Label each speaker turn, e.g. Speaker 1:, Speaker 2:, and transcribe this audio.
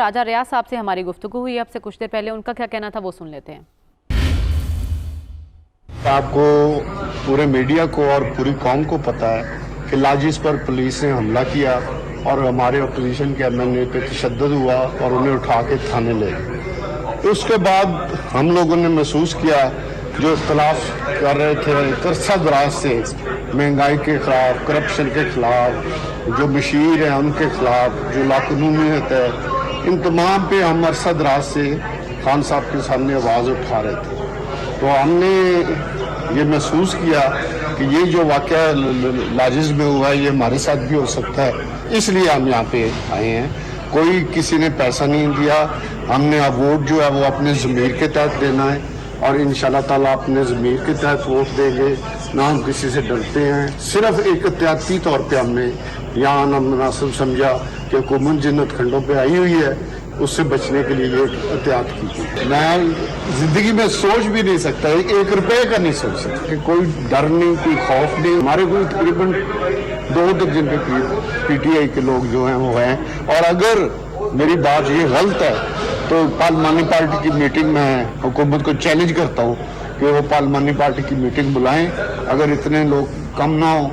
Speaker 1: راجہ ریاض صاحب سے ہماری گفتگو ہوئی اب سے کچھ دیر پہلے، ان کا کیا کہنا تھا وہ سن لیتے ہیں۔
Speaker 2: آپ کو، پورے میڈیا کو اور پوری قوم کو پتا ہے کہ لاجز پر پولیس نے حملہ کیا اور ہمارے اپوزیشن کے ایم ایل اے پہ تشدد ہوا اور انہیں اٹھا کے تھانے لے گئے۔ اس کے بعد ہم لوگوں نے محسوس کیا جو اختلاف کر رہے تھے عرصہ دراز سے، مہنگائی کے خلاف، کرپشن کے خلاف، جو مشیر ہیں ان کے خلاف، جو لاقانونیت ہے، ان تمام پہ ہم عرصہ دراز سے خان صاحب کے سامنے آواز اٹھا رہے تھے۔ تو ہم نے یہ محسوس کیا کہ یہ جو واقعہ لاجز میں ہوا ہے یہ ہمارے ساتھ بھی ہو سکتا ہے، اس لیے ہم یہاں پہ آئے ہیں۔ کوئی کسی نے پیسہ نہیں دیا، ہم نے اب ووٹ جو ہے وہ اپنے ضمیر کے تحت دینا ہے اور انشاءاللہ تعالیٰ اپنے ضمیر کے تحت ووٹ دیں گے، نہ ہم کسی سے ڈرتے ہیں۔ صرف ایک احتیاطی طور پہ ہم نے یہاں آنا مناسب سمجھا کہ حکومت جن کھنڈوں پہ آئی ہوئی ہے اس سے بچنے کے لیے یہ احتیاط کی تھی۔ میں زندگی میں سوچ بھی نہیں سکتا، ایک روپے کا نہیں سوچ سکتا کہ کوئی ڈر نہیں، کوئی خوف نہیں۔ ہمارے کوئی تقریباً 2 درجن کے قریب پی ٹی آئی کے لوگ جو ہیں وہ ہیں، اور اگر میری بات یہ غلط ہے تو پارلیمانی پارٹی کی میٹنگ میں حکومت کو چیلنج کرتا ہوں کہ وہ پارلیمانی پارٹی کی میٹنگ بلائیں، اگر اتنے لوگ کم نہ ہوں